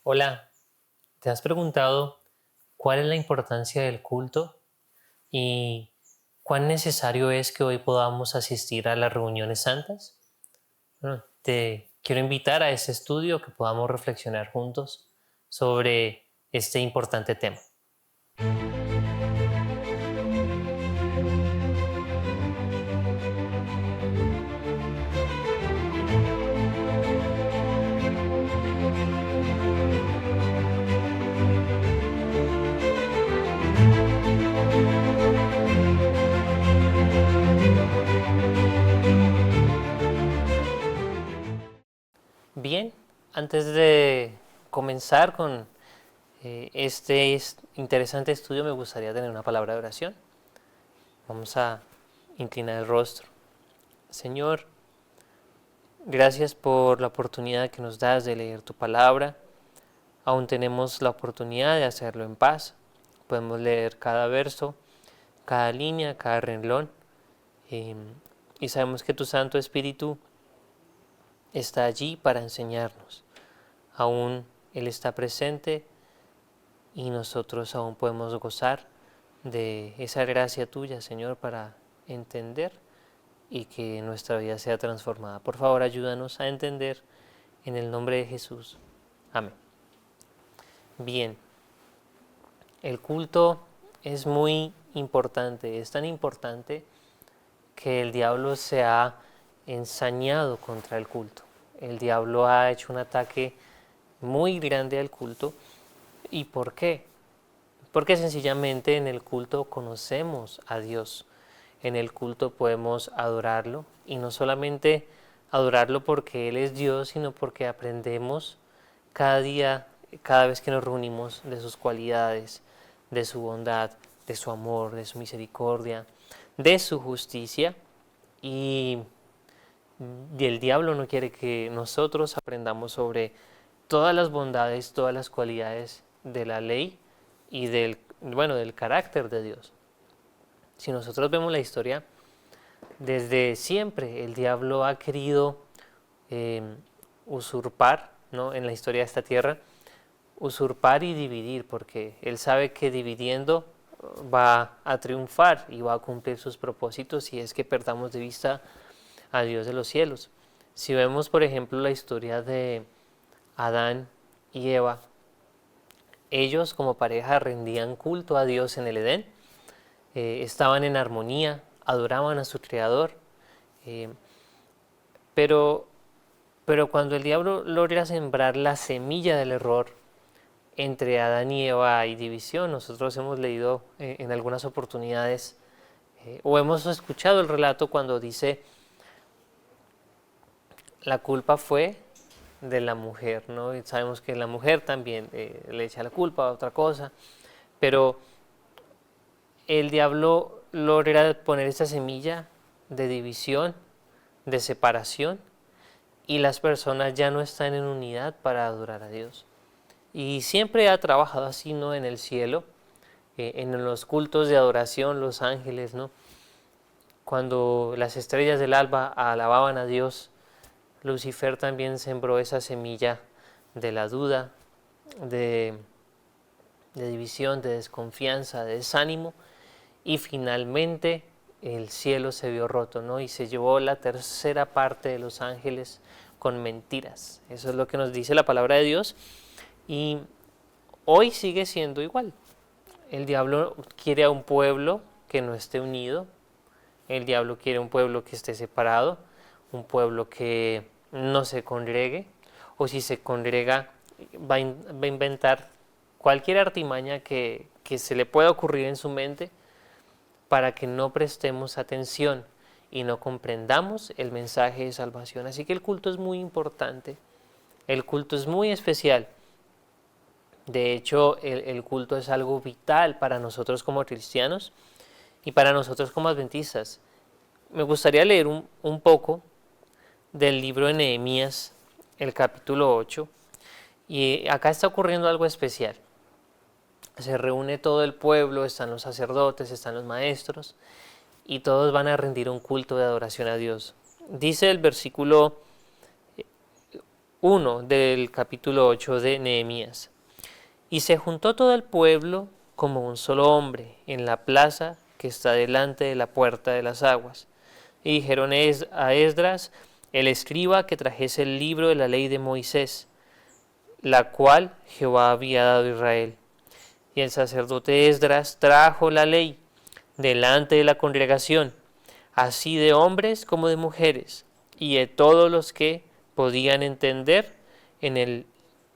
Hola, ¿te has preguntado cuál es la importancia del culto y cuán necesario es que hoy podamos asistir a las reuniones santas? Bueno, te quiero invitar a este estudio que podamos reflexionar juntos sobre este importante tema. Bien, antes de comenzar con interesante estudio, me gustaría tener una palabra de oración. Vamos a inclinar el rostro. Señor, gracias por la oportunidad que nos das de leer tu palabra. Aún tenemos la oportunidad de hacerlo en paz. Podemos leer cada verso, cada línea, cada renglón. eh, y sabemos que tu Santo Espíritu está allí para enseñarnos. Aún Él está presente y nosotros aún podemos gozar de esa gracia tuya, Señor, para entender y que nuestra vida sea transformada. Por favor, ayúdanos a entender en el nombre de Jesús. Amén. Bien, el culto es muy importante, es tan importante que el diablo se ha ensañado contra el culto. El diablo ha hecho un ataque muy grande al culto. ¿Y por qué? Porque sencillamente en el culto conocemos a Dios. En el culto podemos adorarlo y no solamente adorarlo porque Él es Dios, sino porque aprendemos cada día, cada vez que nos reunimos de sus cualidades, de su bondad, de su amor, de su misericordia, de su justicia. Y el diablo no quiere que nosotros aprendamos sobre todas las bondades, todas las cualidades de la ley y del carácter de Dios. Si nosotros vemos la historia, desde siempre el diablo ha querido eh, usurpar, ¿no?, en la historia de esta tierra, usurpar y dividir, porque él sabe que dividiendo va a triunfar y va a cumplir sus propósitos si es que perdamos de vista a Dios de los cielos. Si vemos, por ejemplo, la historia de Adán y Eva, ellos como pareja rendían culto a Dios en el Edén, estaban en armonía, adoraban a su Creador, eh, pero, pero cuando el diablo logra sembrar la semilla del error entre Adán y Eva hay división. Nosotros hemos leído en algunas oportunidades o hemos escuchado el relato cuando dice la culpa fue de la mujer, ¿no? Y sabemos que la mujer también le echa la culpa a otra cosa, pero el diablo logra poner esa semilla de división, de separación, y las personas ya no están en unidad para adorar a Dios. Y siempre ha trabajado así, ¿no?, en el cielo, en los cultos de adoración, los ángeles, ¿no? Cuando las estrellas del alba alababan a Dios, Lucifer también sembró esa semilla de la duda, de, de división, de desconfianza, de desánimo, y finalmente el cielo se vio roto, ¿no? Y se llevó la tercera parte de los ángeles con mentiras. Eso es lo que nos dice la palabra de Dios. Y hoy sigue siendo igual. El diablo quiere a un pueblo que no esté unido. El diablo quiere un pueblo que esté separado, un pueblo que no se congregue, o si se congrega va a inventar cualquier artimaña que se le pueda ocurrir en su mente para que no prestemos atención y no comprendamos el mensaje de salvación. Así que el culto es muy importante, el culto es muy especial. De hecho, el culto es algo vital para nosotros como cristianos y para nosotros como adventistas. Me gustaría leer un poco del libro de Nehemías, el capítulo 8, y acá está ocurriendo algo especial. Se reúne todo el pueblo, están los sacerdotes, están los maestros, y todos van a rendir un culto de adoración a Dios. Dice el versículo 1 del capítulo 8 de Nehemías. Y se juntó todo el pueblo como un solo hombre en la plaza que está delante de la puerta de las aguas. Y dijeron a Esdras, el escriba, que trajese el libro de la ley de Moisés, la cual Jehová había dado a Israel. Y el sacerdote Esdras trajo la ley delante de la congregación, así de hombres como de mujeres, y de todos los que podían entender en el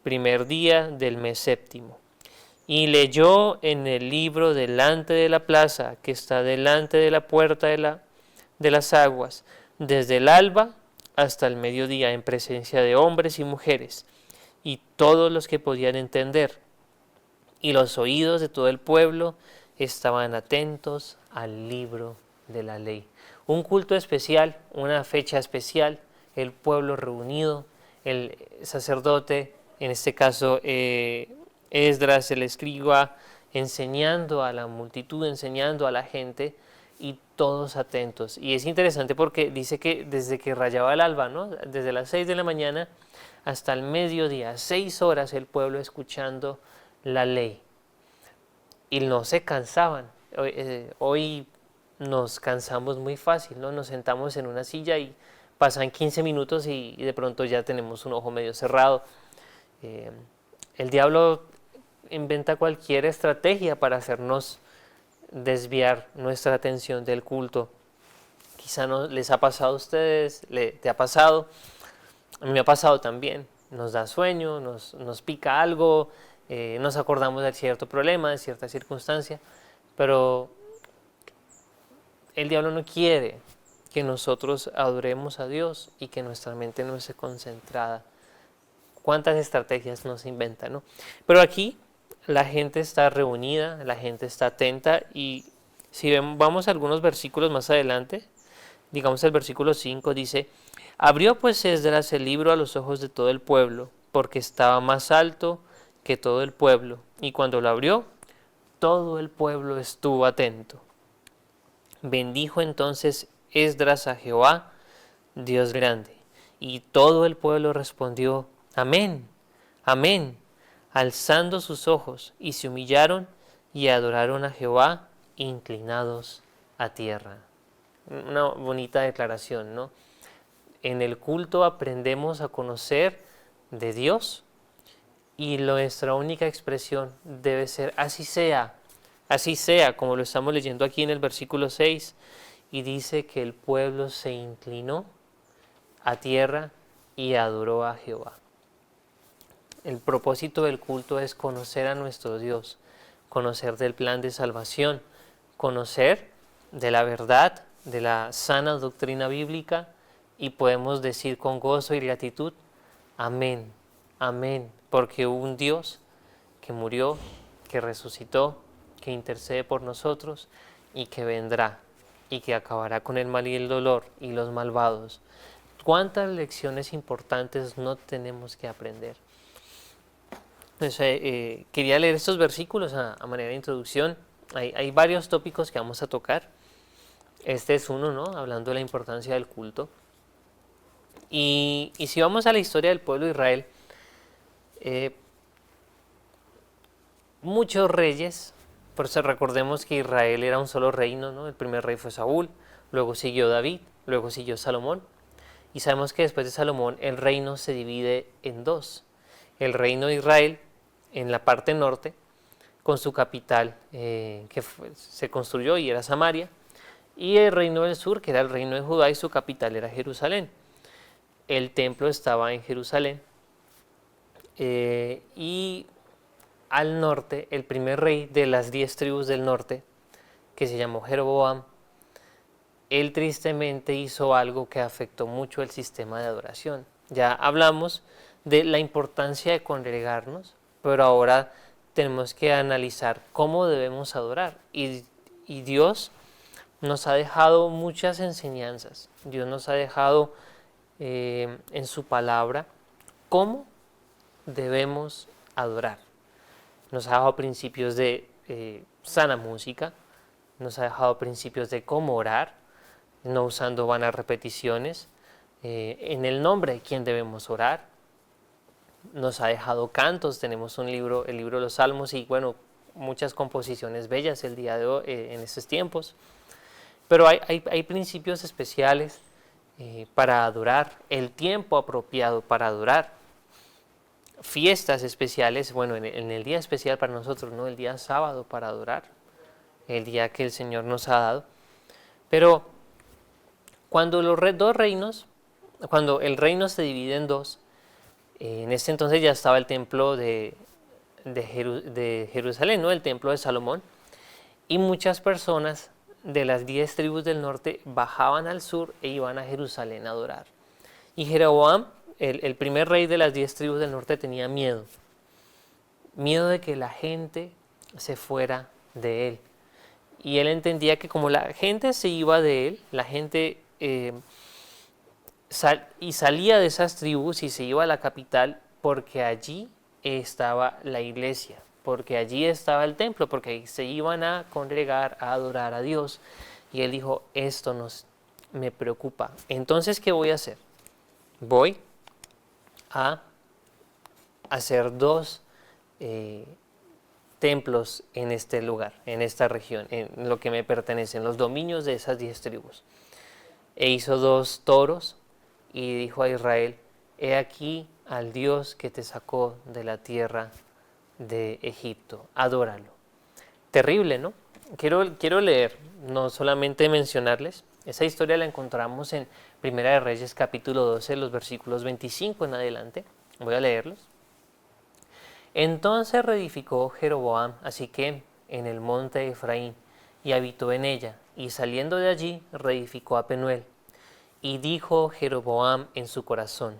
primer día del mes séptimo. Y leyó en el libro delante de la plaza que está delante de la puerta de las aguas, desde el alba hasta el mediodía, en presencia de hombres y mujeres, y todos los que podían entender. Y los oídos de todo el pueblo estaban atentos al libro de la ley. Un culto especial, una fecha especial, el pueblo reunido, el sacerdote, en este caso Esdras, el escriba, enseñando a la multitud, enseñando a la gente, y todos atentos. Y es interesante porque dice que desde que rayaba el alba, ¿no? Desde las 6 de la mañana hasta el mediodía, 6 horas el pueblo escuchando la ley. Y no se cansaban. Hoy nos cansamos muy fácil, ¿no? Nos sentamos en una silla y pasan 15 minutos y de pronto ya tenemos un ojo medio cerrado. El diablo inventa cualquier estrategia para hacernos desviar nuestra atención del culto. Quizá no les ha pasado a ustedes, te ha pasado, a mí me ha pasado también. Nos da sueño, nos pica algo, nos acordamos de cierto problema, de cierta circunstancia, pero el diablo no quiere que nosotros adoremos a Dios y que nuestra mente no esté concentrada. ¿Cuántas estrategias nos inventan, no? Pero aquí la gente está reunida, la gente está atenta, y si vamos a algunos versículos más adelante, digamos el versículo 5 dice: abrió pues Esdras el libro a los ojos de todo el pueblo, porque estaba más alto que todo el pueblo, y cuando lo abrió, todo el pueblo estuvo atento. Bendijo entonces Esdras a Jehová, Dios grande, y todo el pueblo respondió: amén, amén, alzando sus ojos, y se humillaron y adoraron a Jehová, inclinados a tierra. Una bonita declaración, ¿no? En el culto aprendemos a conocer de Dios, y nuestra única expresión debe ser así sea, como lo estamos leyendo aquí en el versículo 6, y dice que el pueblo se inclinó a tierra y adoró a Jehová. El propósito del culto es conocer a nuestro Dios, conocer del plan de salvación, conocer de la verdad, de la sana doctrina bíblica, y podemos decir con gozo y gratitud: amén, amén, porque hubo un Dios que murió, que resucitó, que intercede por nosotros y que vendrá y que acabará con el mal y el dolor y los malvados. ¿Cuántas lecciones importantes no tenemos que aprender? Entonces, quería leer estos versículos a manera de introducción. Hay varios tópicos que vamos a tocar. Este es uno, ¿no? Hablando de la importancia del culto. Y si vamos a la historia del pueblo de Israel, muchos reyes, por eso recordemos que Israel era un solo reino, ¿no? El primer rey fue Saúl, luego siguió David, luego siguió Salomón. Y sabemos que después de Salomón el reino se divide en dos. El reino de Israel en la parte norte, con su capital se construyó y era Samaria, y el reino del sur, que era el reino de Judá, y su capital era Jerusalén. El templo estaba en Jerusalén, y al norte, el primer rey de las 10 tribus del norte, que se llamó Jeroboam, él tristemente hizo algo que afectó mucho el sistema de adoración. Ya hablamos de la importancia de congregarnos, pero ahora tenemos que analizar cómo debemos adorar. Y Dios nos ha dejado muchas enseñanzas. Dios nos ha dejado en su palabra cómo debemos adorar. Nos ha dejado principios de sana música, nos ha dejado principios de cómo orar, no usando vanas repeticiones, en el nombre de quién debemos orar, nos ha dejado cantos, tenemos un libro, el libro de los Salmos y bueno, muchas composiciones bellas el día de hoy, en estos tiempos. Pero hay principios especiales para adorar, el tiempo apropiado para adorar, fiestas especiales, bueno, en el día especial para nosotros, ¿no? El día sábado para adorar, el día que el Señor nos ha dado. Pero cuando los dos reinos, cuando el reino se divide en dos, en ese entonces ya estaba el templo de Jerusalén, ¿no? El templo de Salomón, y muchas personas de las 10 tribus del norte bajaban al sur e iban a Jerusalén a adorar. Y Jeroboam, el primer rey de las 10 tribus del norte, tenía miedo de que la gente se fuera de él. Y él entendía que como la gente se iba de él, la gente salía de esas tribus y se iba a la capital, porque allí estaba la iglesia, porque allí estaba el templo, porque ahí se iban a congregar, a adorar a Dios. Y él dijo, esto me preocupa. Entonces, ¿qué voy a hacer? Voy a hacer dos templos en este lugar, en esta región, en lo que me pertenecen, los dominios de esas 10 tribus. E hizo 2 toros y dijo a Israel, he aquí al Dios que te sacó de la tierra de Egipto, adóralo. Terrible, ¿no? Quiero leer, no solamente mencionarles, esa historia la encontramos en Primera de Reyes capítulo 12, los versículos 25 en adelante, voy a leerlos. Entonces reedificó Jeroboam a Siquem en el monte de Efraín y habitó en ella, y saliendo de allí reedificó a Penuel. Y dijo Jeroboam en su corazón,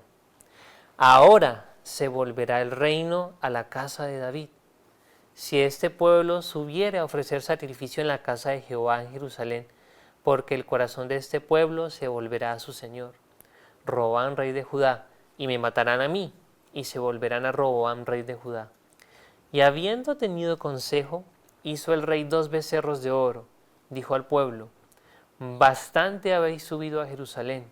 ahora se volverá el reino a la casa de David. Si este pueblo subiere a ofrecer sacrificio en la casa de Jehová en Jerusalén, porque el corazón de este pueblo se volverá a su señor, Roboam rey de Judá, y me matarán a mí, y se volverán a Roboam rey de Judá. Y habiendo tenido consejo, hizo el rey 2 becerros de oro. Dijo al pueblo, bastante habéis subido a Jerusalén.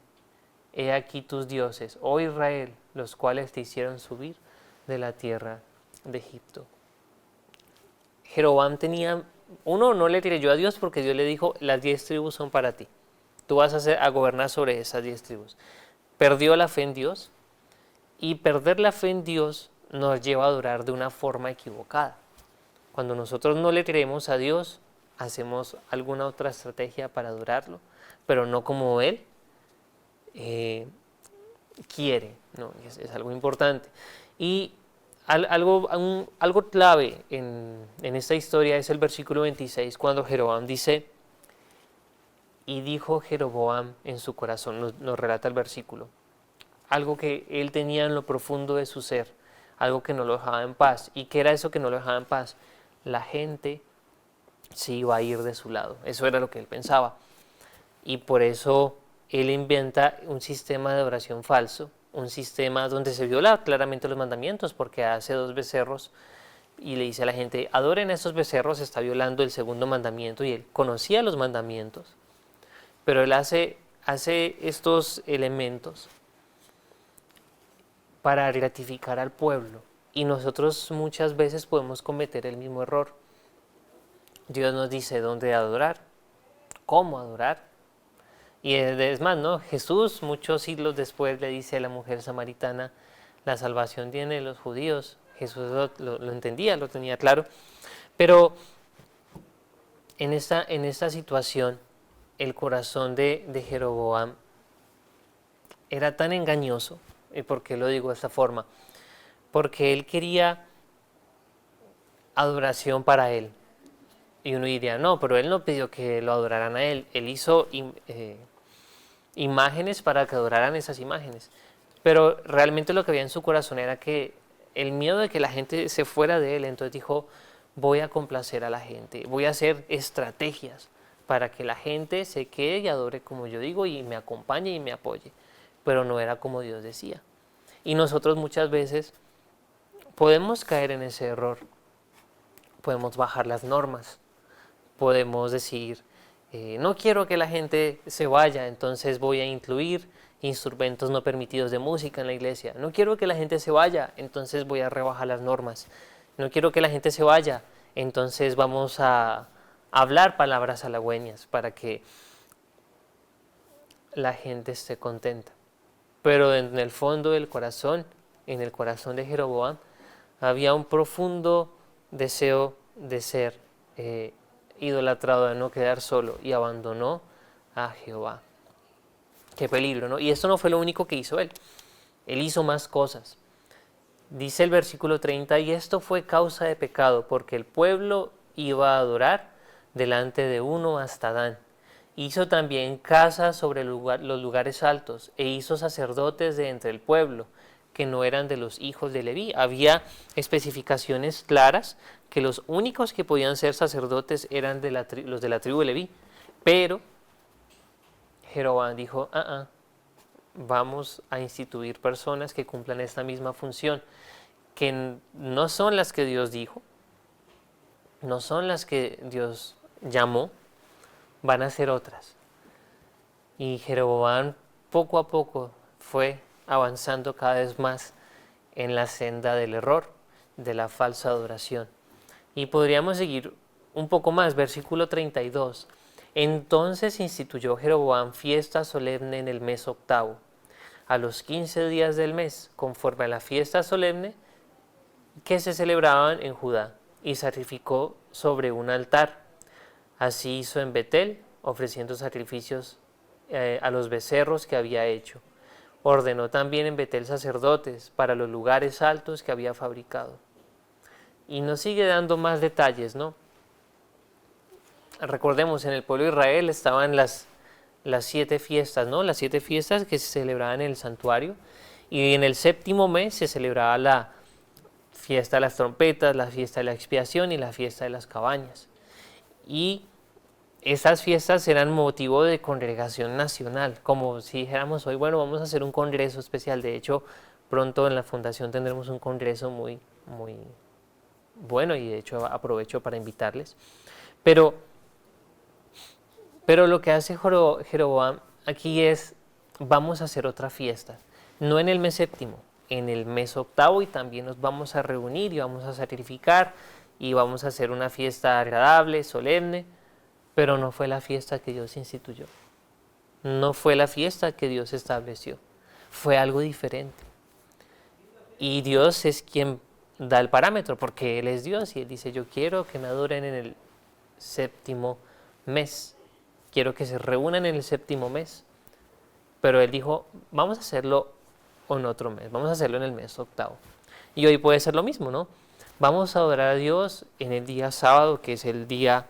He aquí tus dioses, oh Israel, los cuales te hicieron subir de la tierra de Egipto. Jeroboam no le creyó a Dios porque Dios le dijo, las 10 tribus son para ti. Tú vas a gobernar sobre esas 10 tribus. Perdió la fe en Dios, y perder la fe en Dios nos lleva a adorar de una forma equivocada. Cuando nosotros no le creemos a Dios, hacemos alguna otra estrategia para adorarlo, pero no como Él quiere, ¿no? Es algo importante. Y algo clave en esta historia es el versículo 26, cuando Jeroboam dice, y dijo Jeroboam en su corazón, nos relata el versículo, algo que él tenía en lo profundo de su ser, algo que no lo dejaba en paz. ¿Y qué era eso que no lo dejaba en paz? La gente se iba a ir de su lado, eso era lo que él pensaba. Y por eso él inventa un sistema de oración falso, un sistema donde se viola claramente los mandamientos, porque hace 2 becerros y le dice a la gente, adoren a esos becerros, está violando el segundo mandamiento, y él conocía los mandamientos, pero él hace estos elementos para gratificar al pueblo, y nosotros muchas veces podemos cometer el mismo error. Dios nos dice dónde adorar, cómo adorar, y es más, ¿no? Jesús muchos siglos después le dice a la mujer samaritana, la salvación viene de los judíos. Jesús lo entendía, lo tenía claro, pero en esta situación el corazón de Jeroboam era tan engañoso. ¿Y por qué lo digo de esta forma? Porque él quería adoración para él. Y uno diría, no, pero él no pidió que lo adoraran a él. Él hizo imágenes para que adoraran esas imágenes. Pero realmente lo que había en su corazón era que el miedo de que la gente se fuera de él. Entonces dijo, voy a complacer a la gente. Voy a hacer estrategias para que la gente se quede y adore como yo digo y me acompañe y me apoye. Pero no era como Dios decía. Y nosotros muchas veces podemos caer en ese error. Podemos bajar las normas. Podemos decir, no quiero que la gente se vaya, entonces voy a incluir instrumentos no permitidos de música en la iglesia. No quiero que la gente se vaya, entonces voy a rebajar las normas. No quiero que la gente se vaya, entonces vamos a hablar palabras halagüeñas para que la gente esté contenta. Pero en el fondo del corazón, en el corazón de Jeroboam, había un profundo deseo de ser idolatrado, de no quedar solo, y abandonó a Jehová. Qué peligro, ¿no? Y esto no fue lo único que hizo él. Él hizo más cosas. Dice el versículo 30, y esto fue causa de pecado, porque el pueblo iba a adorar delante de uno hasta Dan. Hizo también casas sobre los lugares altos, e hizo sacerdotes de entre el pueblo, que no eran de los hijos de Leví. Había especificaciones claras que los únicos que podían ser sacerdotes eran los de la tribu de Leví. Pero Jeroboam dijo, vamos a instituir personas que cumplan esta misma función, que no son las que Dios dijo, no son las que Dios llamó, van a ser otras. Y Jeroboam poco a poco fue avanzando cada vez más en la senda del error, de la falsa adoración. Y podríamos seguir un poco más, versículo 32. Entonces instituyó Jeroboam fiesta solemne en el mes octavo, a los 15 días del mes, conforme a la fiesta solemne que se celebraban en Judá, y sacrificó sobre un altar. Así hizo en Betel, ofreciendo sacrificios a los becerros que había hecho. Ordenó también en Betel sacerdotes para los lugares altos que había fabricado. Y nos sigue dando más detalles, ¿no? Recordemos, en el pueblo de Israel estaban las 7 fiestas, ¿no? Las 7 fiestas que se celebraban en el santuario. Y en el séptimo mes se celebraba la fiesta de las trompetas, la fiesta de la expiación y la fiesta de las cabañas. Y estas fiestas eran motivo de congregación nacional, como si dijéramos hoy, bueno, vamos a hacer un congreso especial. De hecho, pronto en la fundación tendremos un congreso muy bueno, y de hecho aprovecho para invitarles. Pero lo que hace Jeroboam aquí es, vamos a hacer otra fiesta, no en el mes séptimo, en el mes octavo, y también nos vamos a reunir y vamos a sacrificar y vamos a hacer una fiesta agradable, solemne. Pero no fue la fiesta que Dios instituyó. No fue la fiesta que Dios estableció. Fue algo diferente. Y Dios es quien da el parámetro, porque Él es Dios y Él dice, yo quiero que me adoren en el séptimo mes. Quiero que se reúnan en el séptimo mes. Pero Él dijo, vamos a hacerlo en otro mes. Vamos a hacerlo en el mes octavo. Y hoy puede ser lo mismo, ¿no? Vamos a adorar a Dios en el día sábado, que es el día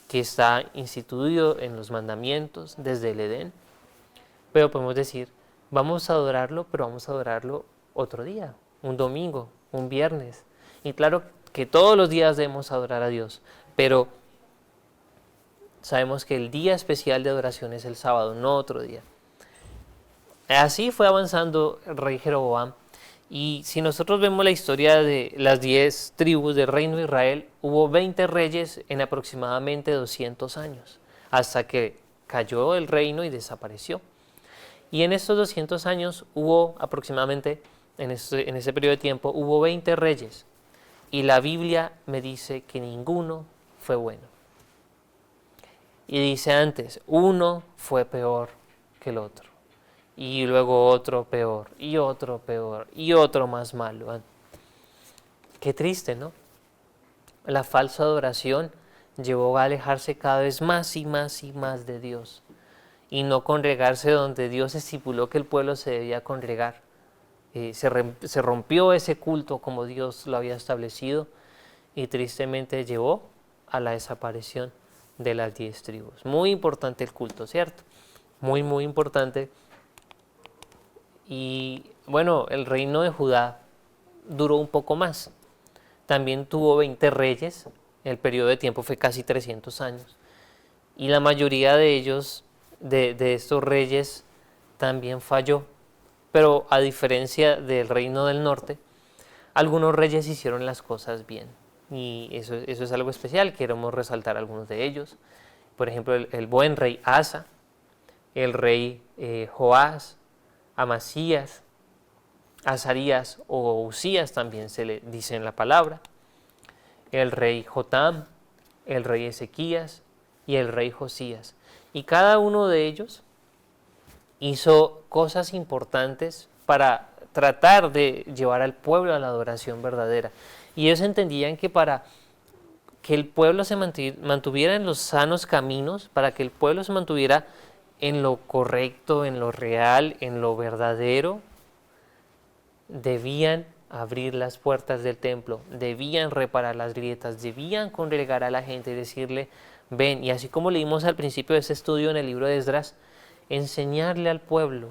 que está instituido en los mandamientos desde el Edén. Pero podemos decir, vamos a adorarlo, pero vamos a adorarlo otro día, un domingo, un viernes. Y claro que todos los días debemos adorar a Dios, pero sabemos que el día especial de adoración es el sábado, no otro día. Así fue avanzando el rey Jeroboam. Y si nosotros vemos la historia de las 10 tribus del reino de Israel, hubo 20 reyes en aproximadamente 200 años, hasta que cayó el reino y desapareció. Y en estos 200 años hubo aproximadamente, en ese periodo de tiempo, hubo 20 reyes. Y la Biblia me dice que ninguno fue bueno. Y dice antes, uno fue peor que el otro. Y luego otro peor, y otro más malo. Qué triste, ¿no? La falsa adoración llevó a alejarse cada vez más y más y más de Dios, y no congregarse donde Dios estipuló que el pueblo se debía congregar. Se rompió ese culto como Dios lo había establecido, y tristemente llevó a la desaparición de las 10 tribus. Muy importante el culto, ¿cierto? Muy, muy importante. Y bueno, el reino de Judá duró un poco más. También tuvo 20 reyes, el periodo de tiempo fue casi 300 años. Y la mayoría de ellos, de estos reyes, también falló. Pero a diferencia del reino del norte, algunos reyes hicieron las cosas bien. Y eso es algo especial, queremos resaltar algunos de ellos. Por ejemplo, el buen rey Asa, el rey Joás, Amasías, Azarías o Usías también se le dice en la palabra, el rey Jotam, el rey Ezequías y el rey Josías. Y cada uno de ellos hizo cosas importantes para tratar de llevar al pueblo a la adoración verdadera. Y ellos entendían que para que el pueblo se mantuviera en los sanos caminos, para que el pueblo se mantuviera en lo correcto, en lo real, en lo verdadero, debían abrir las puertas del templo, debían reparar las grietas, debían congregar a la gente y decirle, ven, y así como leímos al principio de ese estudio en el libro de Esdras, enseñarle al pueblo,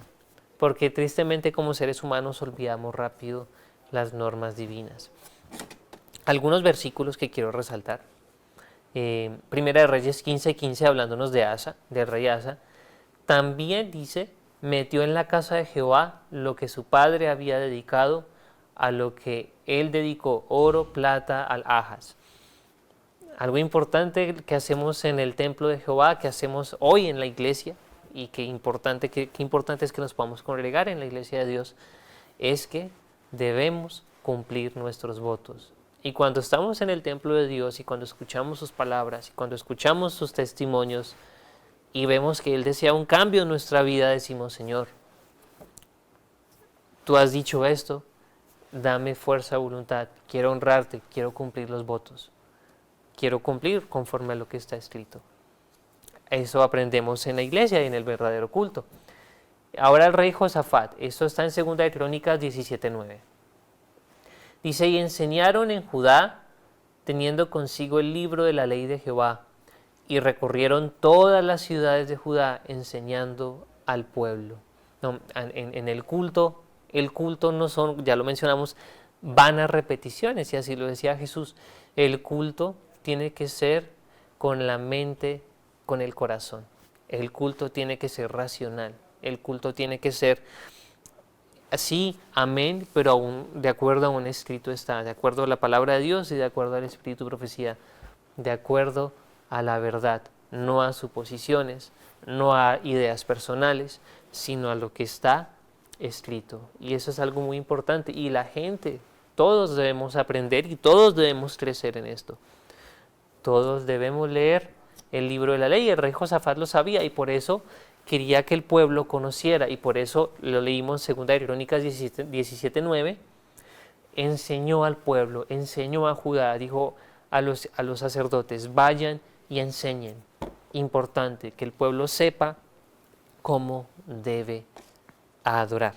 porque tristemente como seres humanos olvidamos rápido las normas divinas. Algunos versículos que quiero resaltar. Primera de Reyes 15:15, hablándonos de Asa, del rey Asa, también dice, metió en la casa de Jehová lo que su padre había dedicado, a lo que él dedicó oro, plata, alhajas. Algo importante que hacemos en el templo de Jehová, que hacemos hoy en la iglesia, y qué importante es que nos podamos congregar en la iglesia de Dios, es que debemos cumplir nuestros votos. Y cuando estamos en el templo de Dios y cuando escuchamos sus palabras y cuando escuchamos sus testimonios y vemos que Él desea un cambio en nuestra vida, decimos, Señor, tú has dicho esto, dame fuerza, voluntad, quiero honrarte, quiero cumplir los votos, quiero cumplir conforme a lo que está escrito. Eso aprendemos en la iglesia y en el verdadero culto. Ahora el rey Josafat, esto está en 2 de Crónicas 17:9. Dice, y enseñaron en Judá, teniendo consigo el libro de la ley de Jehová, y recorrieron todas las ciudades de Judá enseñando al pueblo. No, en el culto no son, ya lo mencionamos, vanas repeticiones, y así lo decía Jesús. El culto tiene que ser con la mente, con el corazón. El culto tiene que ser racional. El culto tiene que ser así, amén, pero aún de acuerdo a un escrito está, de acuerdo a la palabra de Dios y de acuerdo al espíritu de profecía, de acuerdo a la verdad, no a suposiciones, no a ideas personales, sino a lo que está escrito. Y eso es algo muy importante. Y la gente, todos debemos aprender y todos debemos crecer en esto. Todos debemos leer el libro de la ley. El rey Josafat lo sabía y por eso quería que el pueblo conociera, y por eso lo leímos en 2 de Crónicas 17:9, enseñó al pueblo, enseñó a Judá, dijo a los sacerdotes, vayan y enseñen. Importante que el pueblo sepa cómo debe adorar.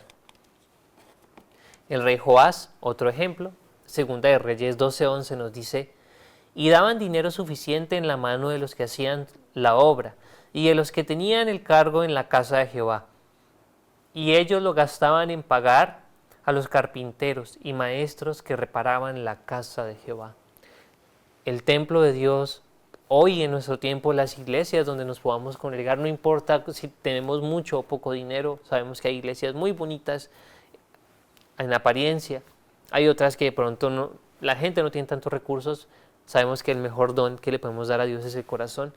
El rey Joás, otro ejemplo, 2 de Reyes 12:11 nos dice, y daban dinero suficiente en la mano de los que hacían la obra, y de los que tenían el cargo en la casa de Jehová. Y ellos lo gastaban en pagar a los carpinteros y maestros que reparaban la casa de Jehová. El templo de Dios, hoy en nuestro tiempo, las iglesias donde nos podamos congregar, no importa si tenemos mucho o poco dinero, sabemos que hay iglesias muy bonitas en apariencia, hay otras que de pronto no, la gente no tiene tantos recursos, sabemos que el mejor don que le podemos dar a Dios es el corazón,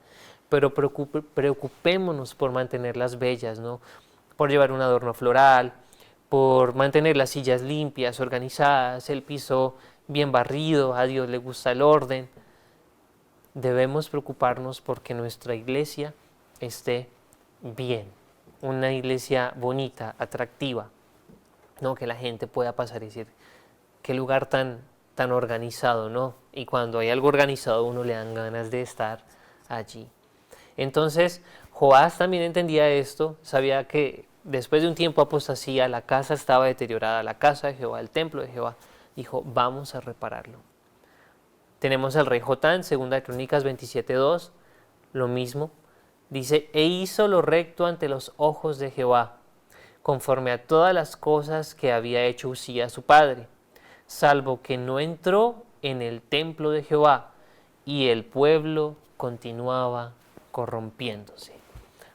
pero preocupémonos por mantenerlas bellas, ¿no? Por llevar un adorno floral, por mantener las sillas limpias, organizadas, el piso bien barrido, a Dios le gusta el orden. Debemos preocuparnos porque nuestra iglesia esté bien, una iglesia bonita, atractiva, ¿no? Que la gente pueda pasar y decir, qué lugar tan organizado, ¿no? Y cuando hay algo organizado uno le dan ganas de estar allí. Entonces, Joás también entendía esto, sabía que después de un tiempo de apostasía, la casa estaba deteriorada, la casa de Jehová, el templo de Jehová, dijo, vamos a repararlo. Tenemos al rey Jotán, 2 de Crónicas 27:2, lo mismo, dice, e hizo lo recto ante los ojos de Jehová, conforme a todas las cosas que había hecho Usías su padre, salvo que no entró en el templo de Jehová, y el pueblo continuaba corrompiéndose.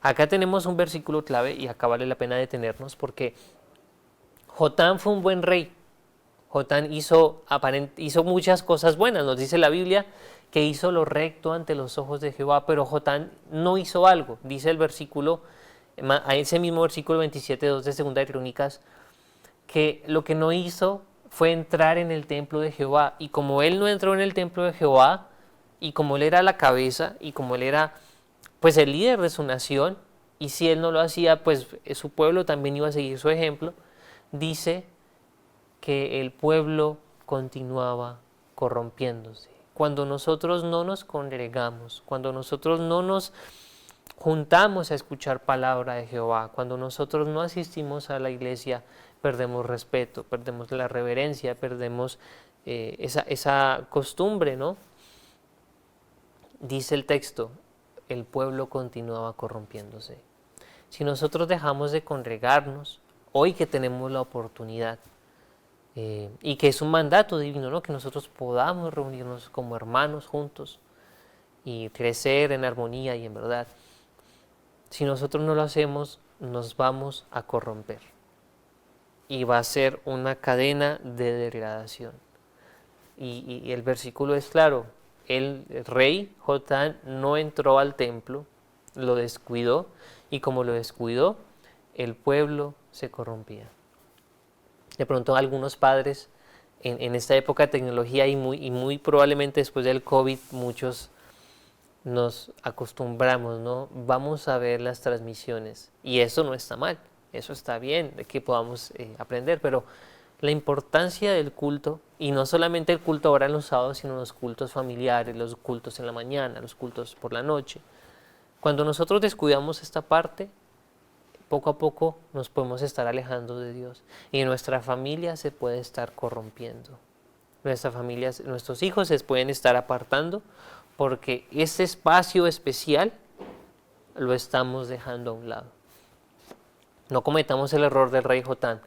Acá tenemos un versículo clave y acá vale la pena detenernos porque Jotán fue un buen rey. Jotán hizo muchas cosas buenas, nos dice la Biblia que hizo lo recto ante los ojos de Jehová, pero Jotán no hizo algo, dice el versículo a ese mismo versículo 27:2 de Segunda de Crónicas, que lo que no hizo fue entrar en el templo de Jehová. Y como él no entró en el templo de Jehová, y como él era la cabeza, y como él era pues el líder de su nación, y si él no lo hacía, pues su pueblo también iba a seguir su ejemplo, dice que el pueblo continuaba corrompiéndose. Cuando nosotros no nos congregamos, cuando nosotros no nos juntamos a escuchar palabra de Jehová, cuando nosotros no asistimos a la iglesia, perdemos respeto, perdemos la reverencia, perdemos esa costumbre, ¿no? Dice el texto, el pueblo continuaba corrompiéndose. Si nosotros dejamos de congregarnos, hoy que tenemos la oportunidad, y que es un mandato divino, ¿no? Que nosotros podamos reunirnos como hermanos juntos y crecer en armonía y en verdad. Si nosotros no lo hacemos, nos vamos a corromper y va a ser una cadena de degradación. Y el versículo es claro, el rey Jotán no entró al templo, lo descuidó, y como lo descuidó, el pueblo se corrompía. De pronto algunos padres en esta época de tecnología y muy probablemente después del COVID, muchos nos acostumbramos, ¿no? Vamos a ver las transmisiones y eso no está mal, eso está bien, de que podamos aprender, pero la importancia del culto, y no solamente el culto ahora en los sábados, sino los cultos familiares, los cultos en la mañana, los cultos por la noche. Cuando nosotros descuidamos esta parte, poco a poco nos podemos estar alejando de Dios y nuestra familia se puede estar corrompiendo. Nuestros hijos se pueden estar apartando porque ese espacio especial lo estamos dejando a un lado. No cometamos el error del rey Jotán.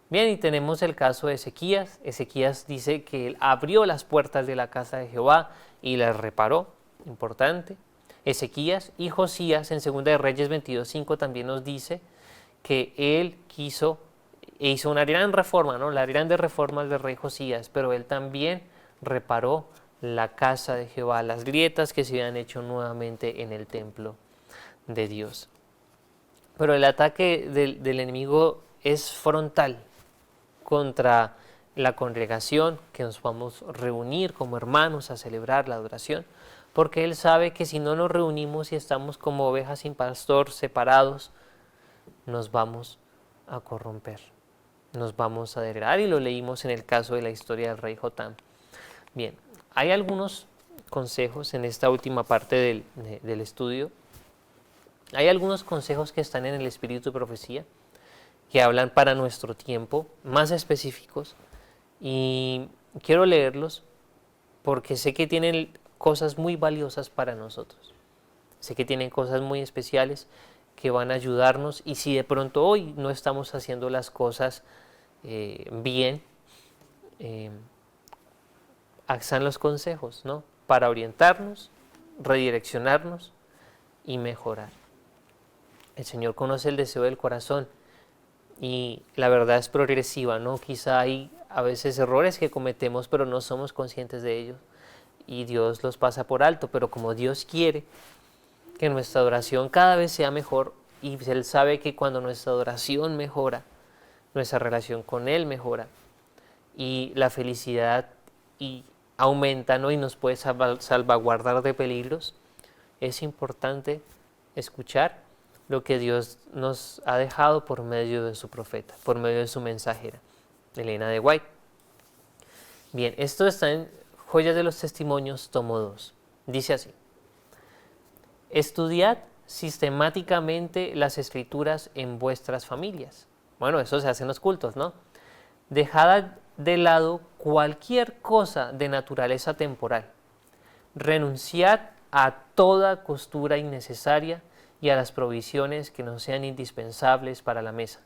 Bien, y tenemos el caso de Ezequías. Ezequías dice que él abrió las puertas de la casa de Jehová y las reparó. Importante. Ezequías y Josías en 2 de Reyes 22:5 también nos dice que él hizo una gran reforma, ¿no? Las grandes reformas del rey Josías, pero él también reparó la casa de Jehová, las grietas que se habían hecho nuevamente en el templo de Dios. Pero el ataque del enemigo es frontal contra la congregación, que nos vamos a reunir como hermanos a celebrar la adoración, porque él sabe que si no nos reunimos y estamos como ovejas sin pastor, separados, nos vamos a corromper, nos vamos a degradar, y lo leímos en el caso de la historia del rey Jotán. Bien, hay algunos consejos en esta última parte del estudio. Hay algunos consejos que están en el Espíritu de Profecía, que hablan para nuestro tiempo, más específicos, y quiero leerlos porque sé que tienen cosas muy valiosas para nosotros. Sé que tienen cosas muy especiales que van a ayudarnos, y si de pronto hoy no estamos haciendo las cosas bien, están los consejos, ¿no? Para orientarnos, redireccionarnos y mejorar. El Señor conoce el deseo del corazón y la verdad es progresiva, ¿no? Quizá hay a veces errores que cometemos, pero no somos conscientes de ellos y Dios los pasa por alto, pero como Dios quiere que nuestra adoración cada vez sea mejor, y Él sabe que cuando nuestra adoración mejora, nuestra relación con Él mejora y la felicidad y aumenta, ¿no? Y nos puede salvaguardar de peligros, es importante escuchar lo que Dios nos ha dejado por medio de su profeta, por medio de su mensajera, Elena de White. Bien, esto está en Joyas de los Testimonios, tomo 2. Dice así: estudiad sistemáticamente las escrituras en vuestras familias. Bueno, eso se hace en los cultos, ¿no? Dejad de lado cualquier cosa de naturaleza temporal. Renunciad a toda costura innecesaria y a las provisiones que no sean indispensables para la mesa.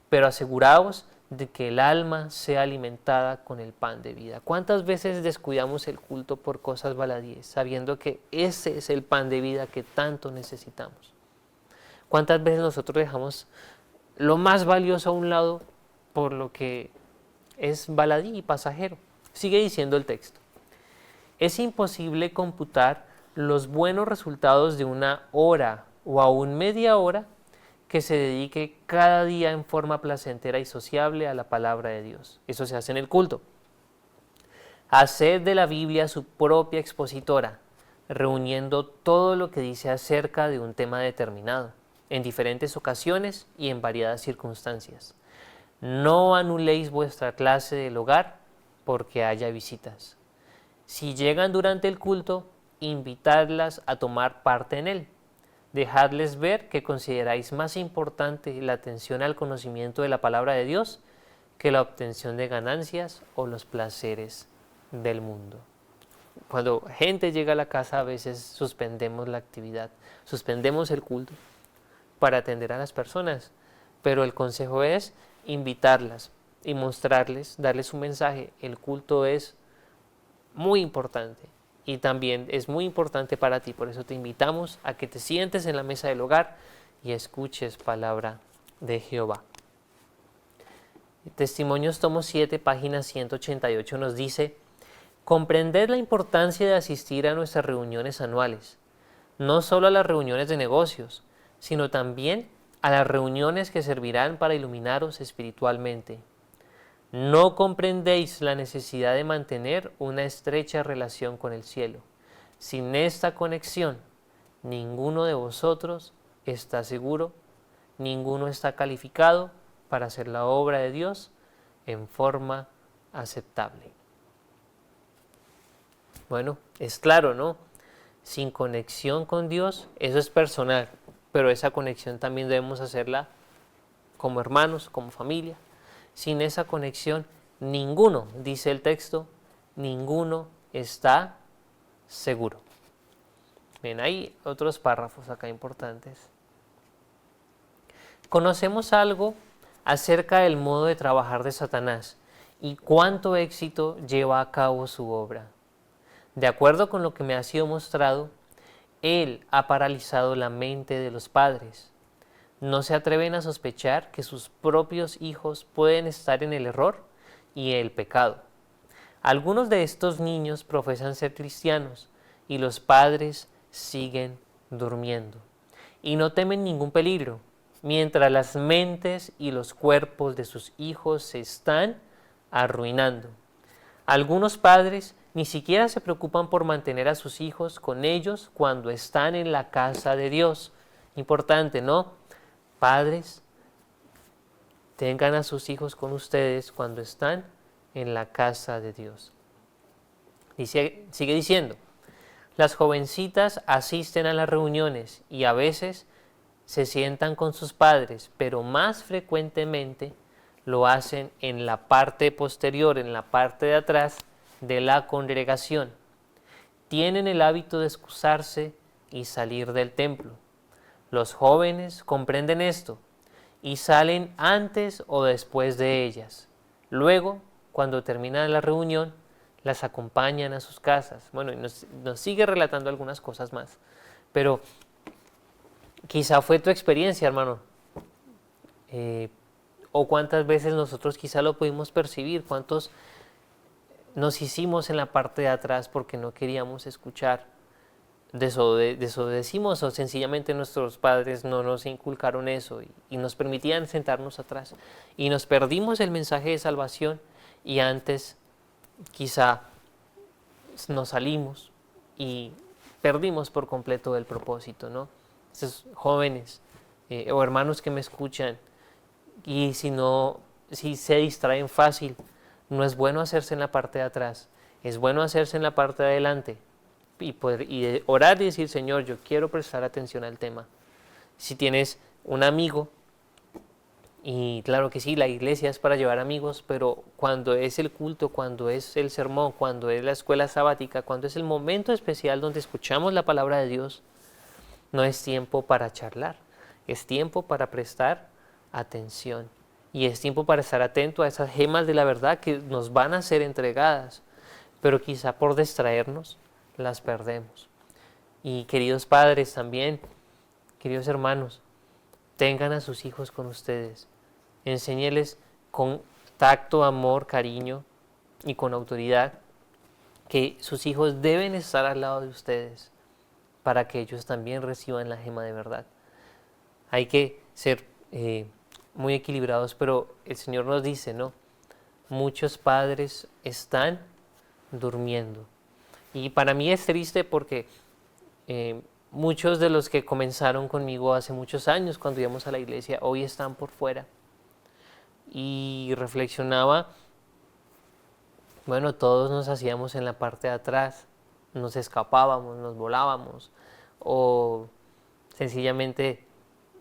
Pero aseguraos de que el alma sea alimentada con el pan de vida. ¿Cuántas veces descuidamos el culto por cosas baladíes, sabiendo que ese es el pan de vida que tanto necesitamos? ¿Cuántas veces nosotros dejamos lo más valioso a un lado por lo que es baladí y pasajero? Sigue diciendo el texto: es imposible computar los buenos resultados de una hora o aún media hora que se dedique cada día en forma placentera y sociable a la palabra de Dios. Eso se hace en el culto. Haced de la Biblia su propia expositora, reuniendo todo lo que dice acerca de un tema determinado, en diferentes ocasiones y en variadas circunstancias. No anuléis vuestra clase del hogar porque haya visitas. Si llegan durante el culto, invitadlas a tomar parte en él. Dejadles ver que consideráis más importante la atención al conocimiento de la palabra de Dios que la obtención de ganancias o los placeres del mundo. Cuando gente llega a la casa, a veces suspendemos la actividad, suspendemos el culto para atender a las personas, pero el consejo es invitarlas y mostrarles, darles un mensaje. El culto es muy importante y también es muy importante para ti, por eso te invitamos a que te sientes en la mesa del hogar y escuches palabra de Jehová. Testimonios tomo 7, página 188 nos dice: comprended la importancia de asistir a nuestras reuniones anuales, no solo a las reuniones de negocios, sino también a las reuniones que servirán para iluminaros espiritualmente. No comprendéis la necesidad de mantener una estrecha relación con el cielo. Sin esta conexión, ninguno de vosotros está seguro, ninguno está calificado para hacer la obra de Dios en forma aceptable. Bueno, es claro, ¿no? Sin conexión con Dios, eso es personal, pero esa conexión también debemos hacerla como hermanos, como familia. Sin esa conexión, ninguno, dice el texto, ninguno está seguro. Bien, hay otros párrafos acá importantes. Conocemos algo acerca del modo de trabajar de Satanás y cuánto éxito lleva a cabo su obra. De acuerdo con lo que me ha sido mostrado, él ha paralizado la mente de los padres. No se atreven a sospechar que sus propios hijos pueden estar en el error y el pecado. Algunos de estos niños profesan ser cristianos y los padres siguen durmiendo y no temen ningún peligro, mientras las mentes y los cuerpos de sus hijos se están arruinando. Algunos padres ni siquiera se preocupan por mantener a sus hijos con ellos cuando están en la casa de Dios. Importante, ¿no? Padres, tengan a sus hijos con ustedes cuando están en la casa de Dios. Sigue diciendo: las jovencitas asisten a las reuniones y a veces se sientan con sus padres, pero más frecuentemente lo hacen en la parte posterior, en la parte de atrás de la congregación. Tienen el hábito de excusarse y salir del templo. Los jóvenes comprenden esto y salen antes o después de ellas. Luego, cuando termina la reunión, las acompañan a sus casas. Bueno, y nos sigue relatando algunas cosas más, pero quizá fue tu experiencia, hermano. O cuántas veces nosotros quizá lo pudimos percibir, cuántos nos hicimos en la parte de atrás porque no queríamos escuchar, desobedecimos o sencillamente nuestros padres no nos inculcaron eso y nos permitían sentarnos atrás y nos perdimos el mensaje de salvación y antes quizá nos salimos y perdimos por completo el propósito, ¿no? Esos jóvenes o hermanos que me escuchan, y si se distraen fácil, no es bueno hacerse en la parte de atrás, es bueno hacerse en la parte de adelante y orar y decir: Señor, yo quiero prestar atención al tema. Si tienes un amigo, y claro que sí, la iglesia es para llevar amigos, pero cuando es el culto, cuando es el sermón, cuando es la escuela sabática, cuando es el momento especial donde escuchamos la palabra de Dios, no es tiempo para charlar, es tiempo para prestar atención. Y es tiempo para estar atento a esas gemas de la verdad que nos van a ser entregadas, pero quizá por distraernos las perdemos. Y queridos padres también, queridos hermanos, tengan a sus hijos con ustedes, enséñeles con tacto, amor, cariño y con autoridad que sus hijos deben estar al lado de ustedes para que ellos también reciban la gema de verdad. Hay que ser muy equilibrados, pero el Señor nos dice, ¿no? Muchos padres están durmiendo. Y para mí es triste porque muchos de los que comenzaron conmigo hace muchos años, cuando íbamos a la iglesia, hoy están por fuera. Y reflexionaba, bueno, todos nos hacíamos en la parte de atrás, nos escapábamos, nos volábamos, o sencillamente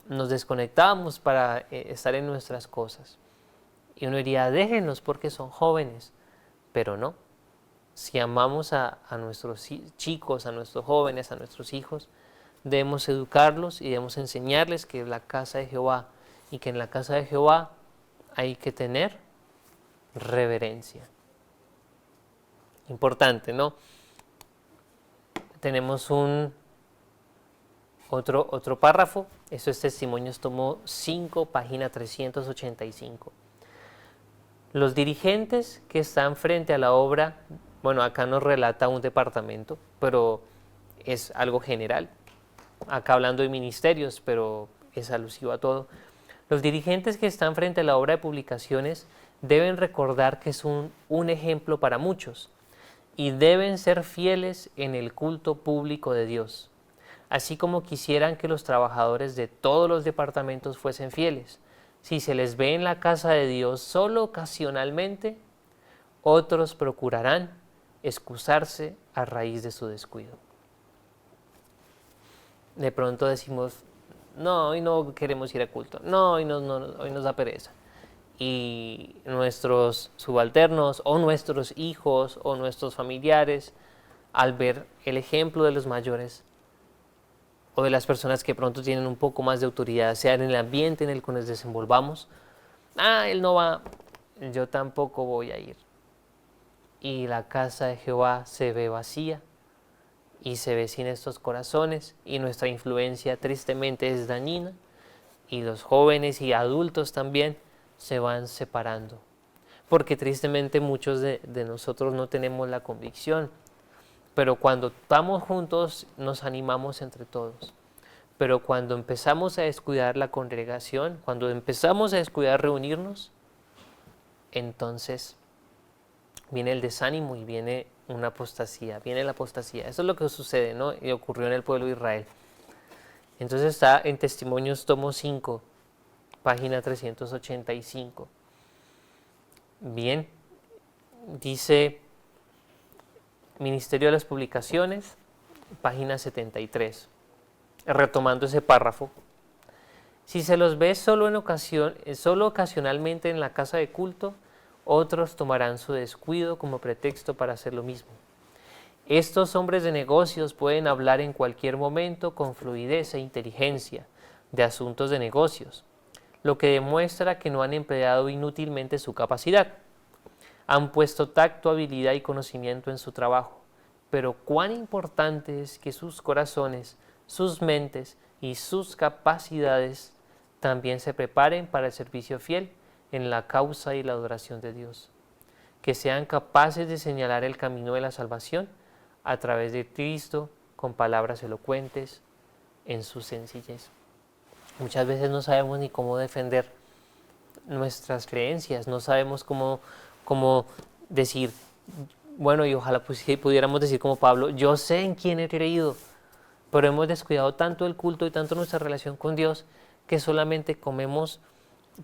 nos desconectábamos para estar en nuestras cosas. Y uno diría, déjenlos porque son jóvenes, pero no. Si amamos a nuestros chicos, a nuestros jóvenes, a nuestros hijos, debemos educarlos y debemos enseñarles que es la casa de Jehová y que en la casa de Jehová hay que tener reverencia. Importante, ¿no? Tenemos otro párrafo. Esto es Testimonios, tomo 5, página 385. Los dirigentes que están frente a la obra, bueno, acá nos relata un departamento, pero es algo general. Acá hablando de ministerios, pero es alusivo a todo. Los dirigentes que están frente a la obra de publicaciones deben recordar que es un ejemplo para muchos y deben ser fieles en el culto público de Dios, así como quisieran que los trabajadores de todos los departamentos fuesen fieles. Si se les ve en la casa de Dios solo ocasionalmente, otros procurarán excusarse a raíz de su descuido. De pronto decimos, no, hoy no queremos ir a culto, no, hoy nos da pereza. Y nuestros subalternos o nuestros hijos o nuestros familiares, al ver el ejemplo de los mayores o de las personas que pronto tienen un poco más de autoridad, sea en el ambiente en el que nos desenvolvamos, él no va, yo tampoco voy a ir. Y la casa de Jehová se ve vacía y se ve sin estos corazones y nuestra influencia tristemente es dañina y los jóvenes y adultos también se van separando, porque tristemente muchos de nosotros no tenemos la convicción, pero cuando estamos juntos nos animamos entre todos. Pero cuando empezamos a descuidar la congregación, cuando empezamos a descuidar reunirnos, entonces viene el desánimo y viene una apostasía, viene la apostasía. Eso es lo que sucede, ¿no? Y ocurrió en el pueblo de Israel. Entonces está en Testimonios, tomo 5, página 385. Bien, dice Ministerio de las Publicaciones, página 73. Retomando ese párrafo, si se los ve solo ocasionalmente en la casa de culto, otros tomarán su descuido como pretexto para hacer lo mismo. Estos hombres de negocios pueden hablar en cualquier momento con fluidez e inteligencia de asuntos de negocios, lo que demuestra que no han empleado inútilmente su capacidad. Han puesto tacto, habilidad y conocimiento en su trabajo, pero cuán importante es que sus corazones, sus mentes y sus capacidades también se preparen para el servicio fiel en la causa y la adoración de Dios. Que sean capaces de señalar el camino de la salvación a través de Cristo con palabras elocuentes en su sencillez. Muchas veces no sabemos ni cómo defender nuestras creencias, no sabemos cómo decir, bueno, y ojalá pudiéramos decir como Pablo, yo sé en quién he creído, pero hemos descuidado tanto el culto y tanto nuestra relación con Dios que solamente comemos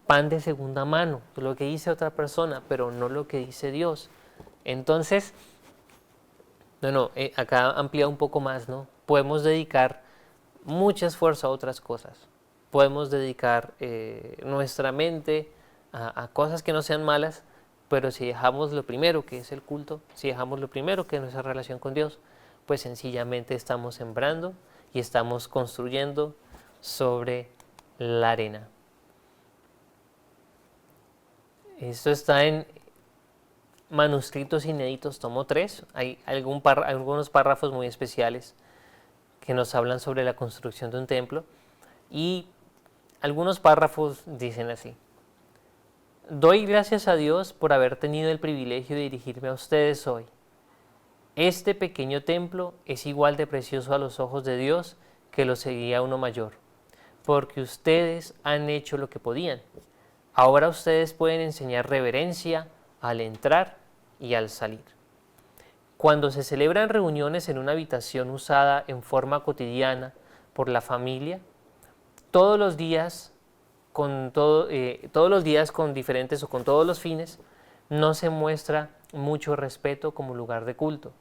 pan de segunda mano, lo que dice otra persona, pero no lo que dice Dios. Entonces, acá amplía un poco más, ¿no? Podemos dedicar mucho esfuerzo a otras cosas. Podemos dedicar nuestra mente a cosas que no sean malas, pero si dejamos lo primero, que es el culto, si dejamos lo primero, que es nuestra relación con Dios, pues sencillamente estamos sembrando y estamos construyendo sobre la arena. Esto está en Manuscritos Inéditos, tomo 3. Hay algunos párrafos muy especiales que nos hablan sobre la construcción de un templo y algunos párrafos dicen así: doy gracias a Dios por haber tenido el privilegio de dirigirme a ustedes hoy. Este pequeño templo es igual de precioso a los ojos de Dios que lo seguía uno mayor, porque ustedes han hecho lo que podían. Ahora ustedes pueden enseñar reverencia al entrar y al salir. Cuando se celebran reuniones en una habitación usada en forma cotidiana por la familia, todos los días todos los días con diferentes o con todos los fines, no se muestra mucho respeto como lugar de culto.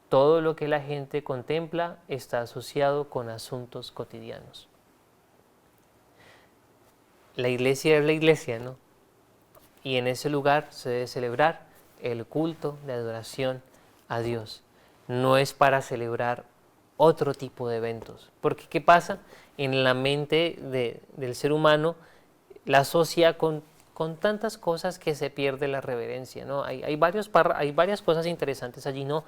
Todo lo que la gente contempla está asociado con asuntos cotidianos. La iglesia es la iglesia, ¿no? Y en ese lugar se debe celebrar el culto de adoración a Dios. No es para celebrar otro tipo de eventos. Porque ¿qué pasa? En la mente del ser humano la asocia con tantas cosas que se pierde la reverencia, ¿no? Hay varias cosas interesantes allí, ¿no?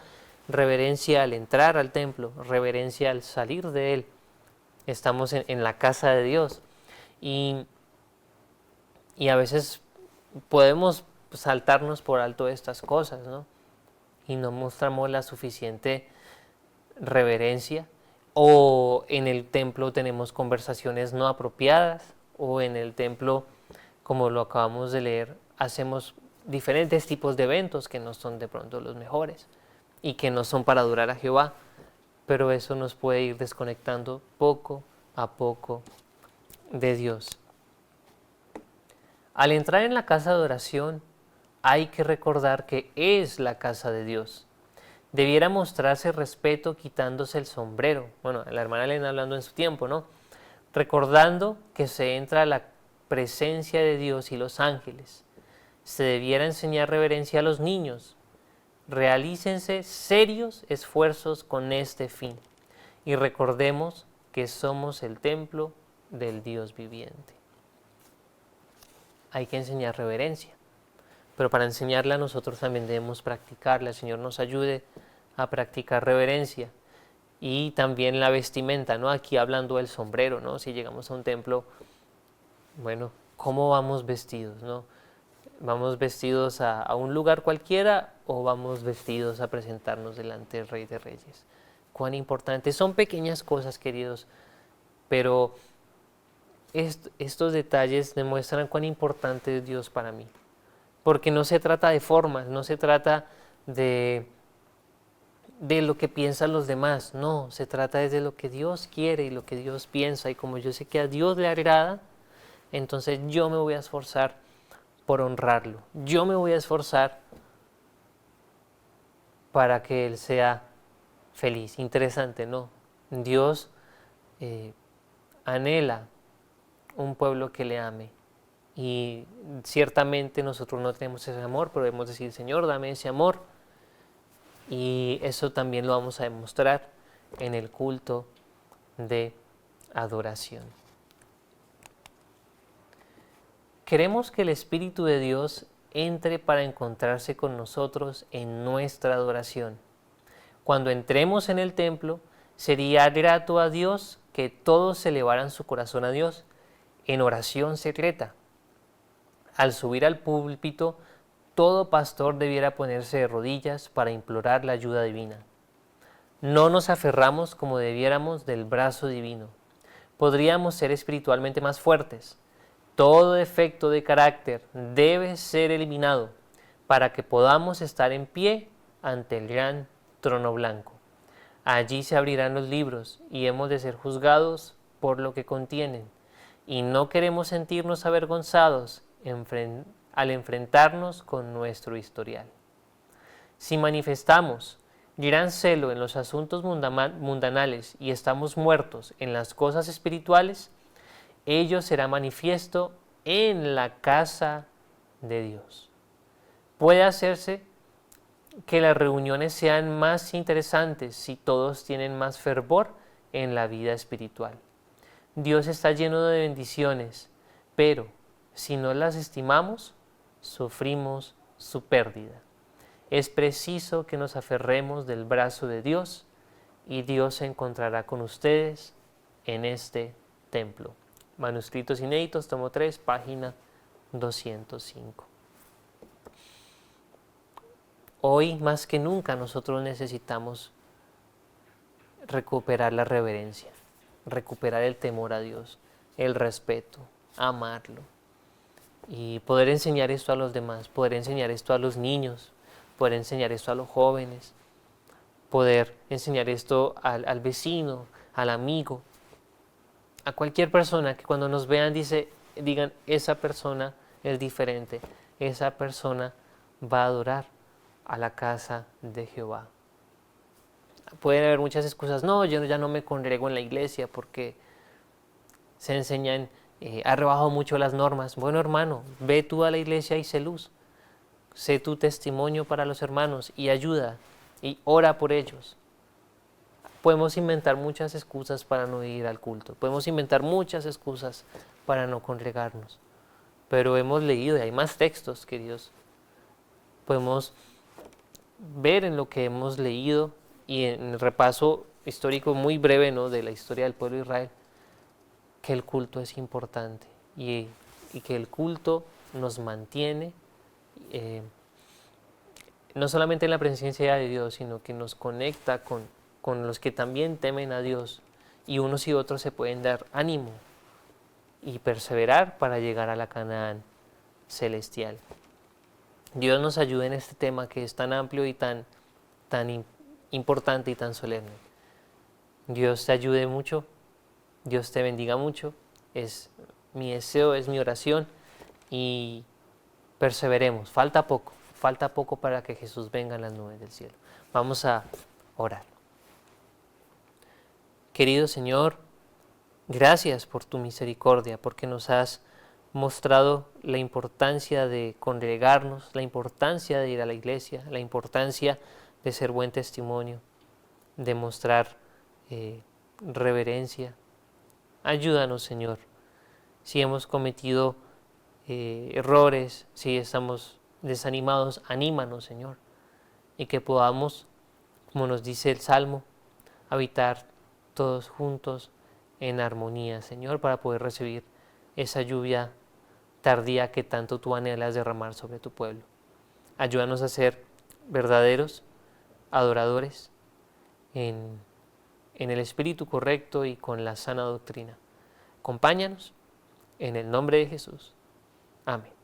Reverencia al entrar al templo, reverencia al salir de él. Estamos en la casa de Dios y a veces podemos saltarnos por alto estas cosas, ¿no? Y no mostramos la suficiente reverencia, o en el templo tenemos conversaciones no apropiadas, o en el templo, como lo acabamos de leer, hacemos diferentes tipos de eventos que no son de pronto los mejores y que no son para adorar a Jehová, pero eso nos puede ir desconectando poco a poco de Dios. Al entrar en la casa de oración, hay que recordar que es la casa de Dios. Debiera mostrarse respeto quitándose el sombrero. Bueno, la hermana Elena hablando en su tiempo, ¿no? Recordando que se entra a la presencia de Dios y los ángeles. Se debiera enseñar reverencia a los niños. Realícense serios esfuerzos con este fin. Y recordemos que somos el templo del Dios viviente. Hay que enseñar reverencia. Pero para enseñarla nosotros también debemos practicarla. El Señor nos ayude a practicar reverencia. Y también la vestimenta, ¿no? Aquí hablando del sombrero, ¿no? Si llegamos a un templo, bueno, ¿cómo vamos vestidos, no? ¿Vamos vestidos a un lugar cualquiera o vamos vestidos a presentarnos delante del Rey de Reyes? Cuán importante. Son pequeñas cosas, queridos, pero estos detalles demuestran cuán importante es Dios para mí. Porque no se trata de formas, no se trata de lo que piensan los demás, no, se trata de lo que Dios quiere y lo que Dios piensa, y como yo sé que a Dios le agrada, entonces yo me voy a esforzar por honrarlo, yo me voy a esforzar para que Él sea feliz. Interesante, ¿no? Dios anhela un pueblo que le ame. Y ciertamente nosotros no tenemos ese amor, pero debemos decir, Señor, dame ese amor. Y eso también lo vamos a demostrar en el culto de adoración. Queremos que el Espíritu de Dios entre para encontrarse con nosotros en nuestra adoración. Cuando entremos en el templo, sería grato a Dios que todos elevaran su corazón a Dios en oración secreta. Al subir al púlpito, todo pastor debiera ponerse de rodillas para implorar la ayuda divina. No nos aferramos como debiéramos del brazo divino. Podríamos ser espiritualmente más fuertes. Todo defecto de carácter debe ser eliminado para que podamos estar en pie ante el gran trono blanco. Allí se abrirán los libros y hemos de ser juzgados por lo que contienen. Y no queremos sentirnos avergonzados al enfrentarnos con nuestro historial. Si manifestamos gran celo en los asuntos mundanales y estamos muertos en las cosas espirituales, ello será manifiesto en la casa de Dios. Puede hacerse que las reuniones sean más interesantes si todos tienen más fervor en la vida espiritual. Dios está lleno de bendiciones, pero si no las estimamos, sufrimos su pérdida. Es preciso que nos aferremos del brazo de Dios y Dios se encontrará con ustedes en este templo. Manuscritos inéditos, tomo 3, página 205. Hoy más que nunca nosotros necesitamos recuperar la reverencia, recuperar el temor a Dios. el respeto, amarlo y poder enseñar esto a los demás, poder enseñar esto a los niños, poder enseñar esto a los jóvenes, poder enseñar esto al vecino, al amigo, a cualquier persona que cuando nos vean digan, esa persona es diferente, esa persona va a adorar a la casa de Jehová. Pueden haber muchas excusas, no, yo ya no me congrego en la iglesia porque se enseñan, ha rebajado mucho las normas. Bueno, hermano, ve tú a la iglesia y sé luz, sé tu testimonio para los hermanos y ayuda y ora por ellos. Podemos inventar muchas excusas para no ir al culto, podemos inventar muchas excusas para no congregarnos, pero hemos leído y hay más textos, queridos. Podemos ver en lo que hemos leído y en el repaso histórico muy breve, ¿no?, de la historia del pueblo de Israel, que el culto es importante y que el culto nos mantiene no solamente en la presencia de Dios, sino que nos conecta con los que también temen a Dios, y unos y otros se pueden dar ánimo y perseverar para llegar a la Canaán celestial. Dios nos ayude en este tema que es tan amplio y tan importante y tan solemne. Dios te ayude mucho, Dios te bendiga mucho, es mi deseo, es mi oración, y perseveremos. Falta poco para que Jesús venga en las nubes del cielo. Vamos a orar. Querido Señor, gracias por tu misericordia, porque nos has mostrado la importancia de congregarnos, la importancia de ir a la iglesia, la importancia de ser buen testimonio, de mostrar reverencia. Ayúdanos, Señor, si hemos cometido errores, si estamos desanimados, anímanos, Señor, y que podamos, como nos dice el Salmo, habitar todos juntos en armonía, Señor, para poder recibir esa lluvia tardía que tanto tú anhelas derramar sobre tu pueblo. Ayúdanos a ser verdaderos adoradores en el espíritu correcto y con la sana doctrina. Acompáñanos en el nombre de Jesús. Amén.